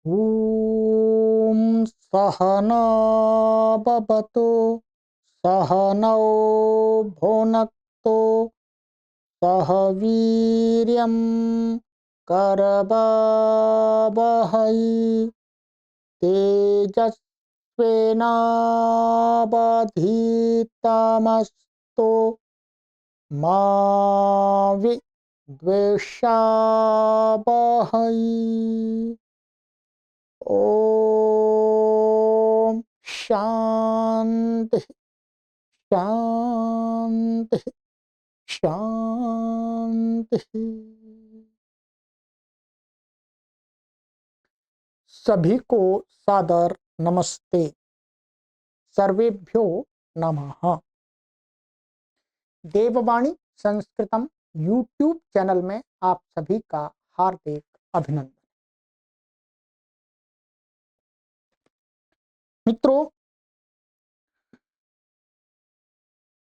ॐ सहना भवतु सहनौ भुनक्तु सह वीर्यं करवावहै तेजस्विनावधीतमस्तु मा विद्विषावहै। ओम शांति शांति शांति। सभी को सादर नमस्ते। सर्वेभ्यो नमः। देववाणी संस्कृतम यूट्यूब चैनल में आप सभी का हार्दिक अभिनंदन। मित्रों,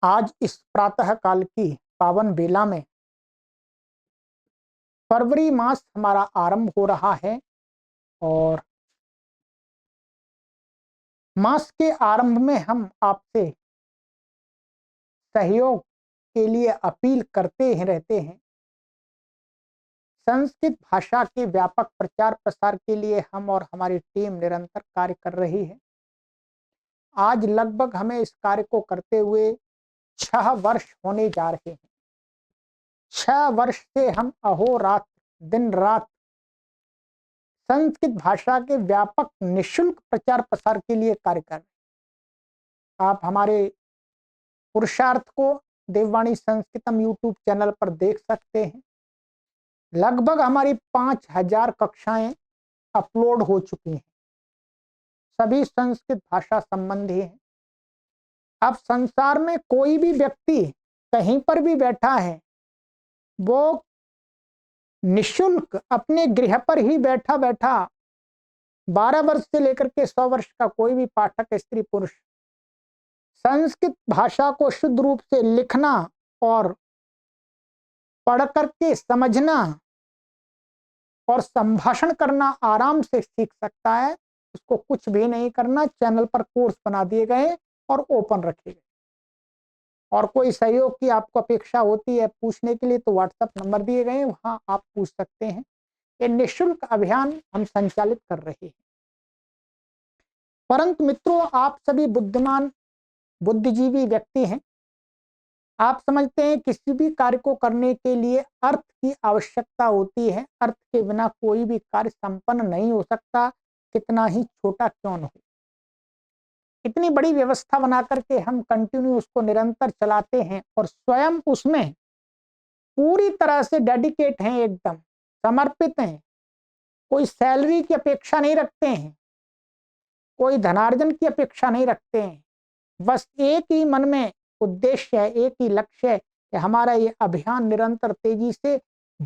आज इस प्रातः काल की पावन बेला में फरवरी मास हमारा आरंभ हो रहा है और मास के आरंभ में हम आपसे सहयोग के लिए अपील करते ही रहते हैं। संस्कृत भाषा के व्यापक प्रचार प्रसार के लिए हम और हमारी टीम निरंतर कार्य कर रही है। आज लगभग हमें इस कार्य को करते हुए 6 वर्ष होने जा रहे हैं। 6 वर्ष से हम अहोरात्र दिन रात संस्कृत भाषा के व्यापक निःशुल्क प्रचार प्रसार के लिए कार्य कर रहे हैं। आप हमारे पुरुषार्थ को देववाणी संस्कृतम यूट्यूब चैनल पर देख सकते हैं। लगभग हमारी 5000 कक्षाएं अपलोड हो चुकी हैं, सभी संस्कृत भाषा संबंधी हैं। अब संसार में कोई भी व्यक्ति कहीं पर भी बैठा है, वो निःशुल्क अपने गृह पर ही बैठा बैठा 12 वर्ष से लेकर के 100 वर्ष का कोई भी पाठक स्त्री पुरुष संस्कृत भाषा को शुद्ध रूप से लिखना और पढ़ करके समझना और संभाषण करना आराम से सीख सकता है। उसको कुछ भी नहीं करना, चैनल पर कोर्स बना दिए गए और ओपन रखे गए। और कोई सहयोग की आपको अपेक्षा होती है पूछने के लिए तो व्हाट्सएप नंबर दिए गए हैं, वहां आप पूछ सकते हैं। ये निःशुल्क अभियान हम संचालित कर रहे हैं। परंतु मित्रों, आप सभी बुद्धिमान बुद्धिजीवी व्यक्ति हैं। आप समझते हैं किसी भी कार्य को करने के लिए अर्थ की आवश्यकता होती है। अर्थ के बिना कोई भी कार्य संपन्न नहीं हो सकता, कितना ही छोटा क्यों न हो। इतनी बड़ी व्यवस्था बना करके हम कंटिन्यू उसको निरंतर चलाते हैं और स्वयं उसमें पूरी तरह से डेडिकेट हैं, एकदम समर्पित हैं। कोई सैलरी की अपेक्षा नहीं रखते हैं, कोई धनार्जन की अपेक्षा नहीं रखते हैं। बस एक ही मन में उद्देश्य है, एक ही लक्ष्य है कि हमारा ये अभियान निरंतर तेजी से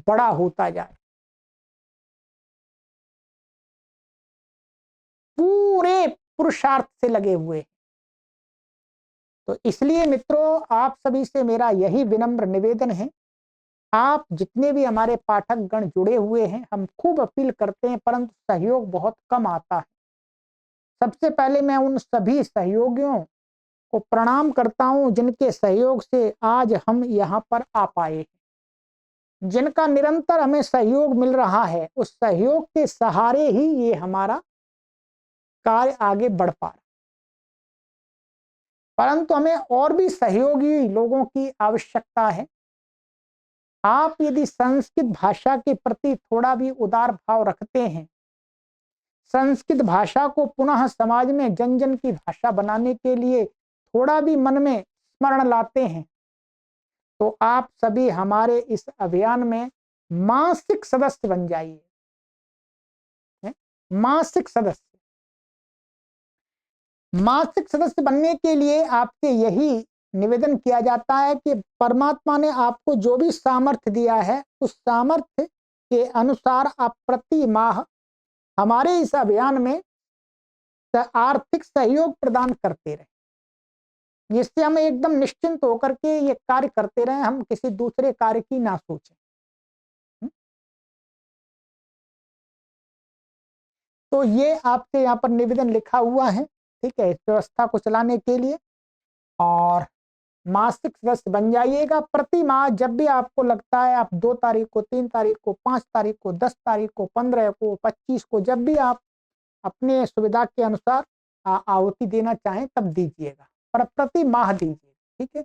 बड़ा होता जाए। पूरे पुरुषार्थ से लगे हुए। तो इसलिए मित्रों, आप सभी से मेरा यही विनम्र निवेदन है, आप जितने भी हमारे पाठक गण जुड़े हुए हैं, हम खूब अपील करते हैं परंतु सहयोग बहुत कम आता है। सबसे पहले मैं उन सभी सहयोगियों को प्रणाम करता हूं जिनके सहयोग से आज हम यहाँ पर आ पाए हैं। जिनका निरंतर हमें सहयोग मिल रहा है, उस सहयोग के सहारे ही ये हमारा कार्य आगे बढ़ पा रहा। परंतु हमें और भी सहयोगी लोगों की आवश्यकता है। आप यदि संस्कृत भाषा के प्रति थोड़ा भी उदार भाव रखते हैं, संस्कृत भाषा को पुनः समाज में जन जन की भाषा बनाने के लिए थोड़ा भी मन में स्मरण लाते हैं, तो आप सभी हमारे इस अभियान में मासिक सदस्य बन जाइए। मासिक सदस्य मासिक सदस्य बनने के लिए आपसे यही निवेदन किया जाता है कि परमात्मा ने आपको जो भी सामर्थ्य दिया है, उस सामर्थ्य के अनुसार आप प्रति माह हमारे इस अभियान में आर्थिक सहयोग प्रदान करते रहे, जिससे हम एकदम निश्चिंत होकर के ये कार्य करते रहे, हम किसी दूसरे कार्य की ना सोचें। तो ये आपके यहाँ पर निवेदन लिखा हुआ है, ठीक है, इस व्यवस्था को चलाने के लिए। और मासिक सदस्य बन जाइएगा। प्रति माह जब भी आपको लगता है, आप 2 तारीख को, 3 तारीख को, 5 तारीख को, 10 तारीख को, 15 को, 25 को, जब भी आप अपने सुविधा के अनुसार आहुति देना चाहें तब दीजिएगा, पर प्रति माह दीजिए, ठीक है।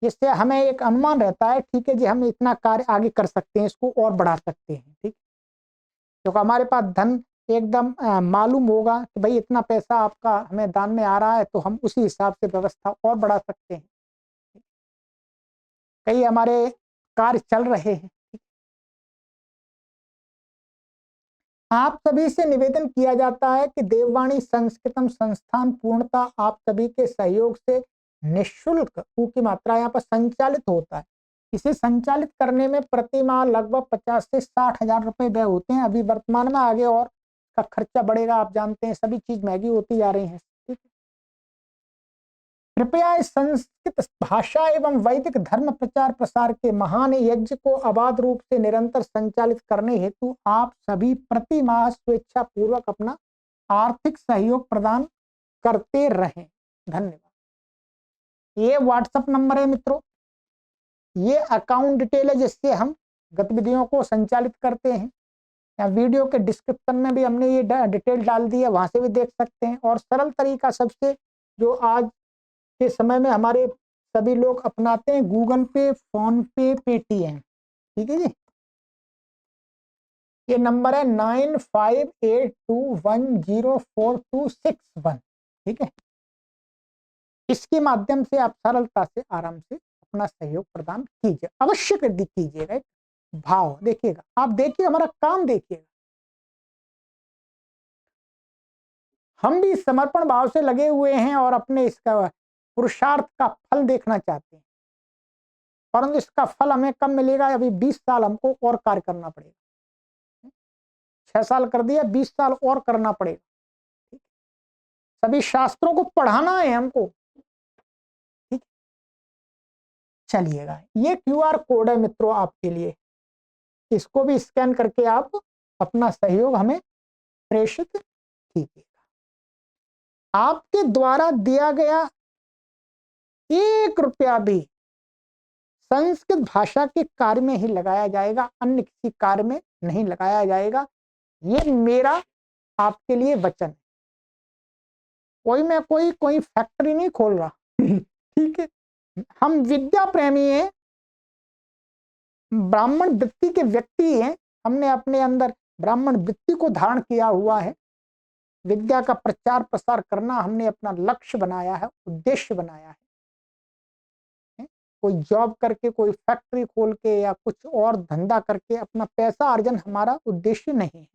जिससे हमें एक अनुमान रहता है, ठीक है जी, हम इतना कार्य आगे कर सकते हैं, इसको और बढ़ा सकते हैं, ठीक। क्योंकि हमारे पास धन एकदम मालूम होगा कि भाई इतना पैसा आपका हमें दान में आ रहा है, तो हम उसी हिसाब से व्यवस्था और बढ़ा सकते हैं। कई हमारे कार्य चल रहे हैं। आप सभी से निवेदन किया जाता है कि देववाणी संस्कृतम संस्थान पूर्णतः आप सभी के सहयोग से निःशुल्क ऊ की मात्रा यहाँ पर संचालित होता है। इसे संचालित करने में प्रति माह लगभग 50 से 60 हजार रुपए व्यय होते हैं। अभी वर्तमान में आगे और का खर्चा बढ़ेगा, आप जानते हैं सभी चीज महंगी होती जा रही है, ठीक है। कृपया इस संस्कृत भाषा एवं वैदिक धर्म प्रचार प्रसार के महान यज्ञ को अबाध रूप से निरंतर संचालित करने हेतु आप सभी प्रति माह स्वेच्छा पूर्वक अपना आर्थिक सहयोग प्रदान करते रहें। धन्यवाद। ये व्हाट्सएप नंबर है मित्रों, ये अकाउंट डिटेल है जिससे हम गतिविधियों को संचालित करते हैं। या वीडियो के डिस्क्रिप्शन में भी हमने ये डिटेल डाल दी है, वहां से भी देख सकते हैं। और सरल तरीका सबसे जो आज के समय में हमारे सभी लोग अपनाते हैं, गूगल पे, फोन पे, पेटीएम, ठीक है जी। ये नंबर है 9582104261, ठीक है। इसके माध्यम से आप सरलता से आराम से अपना सहयोग प्रदान कीजिए, अवश्य कीजिएगा। भाव देखिएगा, आप देखिए हमारा काम देखिएगा, हम भी समर्पण भाव से लगे हुए हैं और अपने इसका पुरुषार्थ का फल देखना चाहते हैं। परंतु इसका फल हमें कब मिलेगा? अभी 20 साल हमको और कार्य करना पड़ेगा। 6 साल कर दिया, 20 साल और करना पड़ेगा। सभी शास्त्रों को पढ़ाना है हमको, ठीक। चलिएगा, ये क्यूआर कोड है मित्रों आपके लिए, इसको भी स्कैन करके आप अपना सहयोग हमें प्रेषित कीजिएगा। आपके द्वारा दिया गया 1 रुपया भी संस्कृत भाषा के कार्य में ही लगाया जाएगा, अन्य किसी कार्य में नहीं लगाया जाएगा। ये मेरा आपके लिए वचन है। मैं कोई फैक्ट्री नहीं खोल रहा ठीक है। हम विद्या प्रेमी हैं, ब्राह्मण वृत्ति के व्यक्ति हैं। हमने अपने अंदर ब्राह्मण वृत्ति को धारण किया हुआ है। विद्या का प्रचार प्रसार करना हमने अपना लक्ष्य बनाया है, उद्देश्य बनाया है। कोई जॉब करके, कोई फैक्ट्री खोल के या कुछ और धंधा करके अपना पैसा अर्जन हमारा उद्देश्य नहीं है।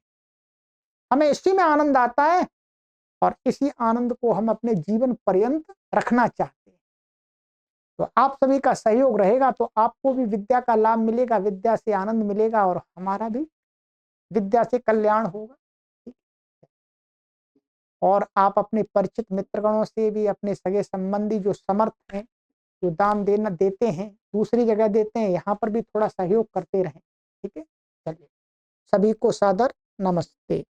हमें इसी में आनंद आता है और इसी आनंद को हम अपने जीवन पर्यंत रखना चाहते हैं। तो आप सभी का सहयोग रहेगा तो आपको भी विद्या का लाभ मिलेगा, विद्या से आनंद मिलेगा और हमारा भी विद्या से कल्याण होगा। और आप अपने परिचित मित्रगणों से भी, अपने सगे संबंधी जो समर्थ हैं, जो दान देते हैं, दूसरी जगह देते हैं, यहाँ पर भी थोड़ा सहयोग करते रहें, ठीक है। चलिए, सभी को सादर नमस्ते।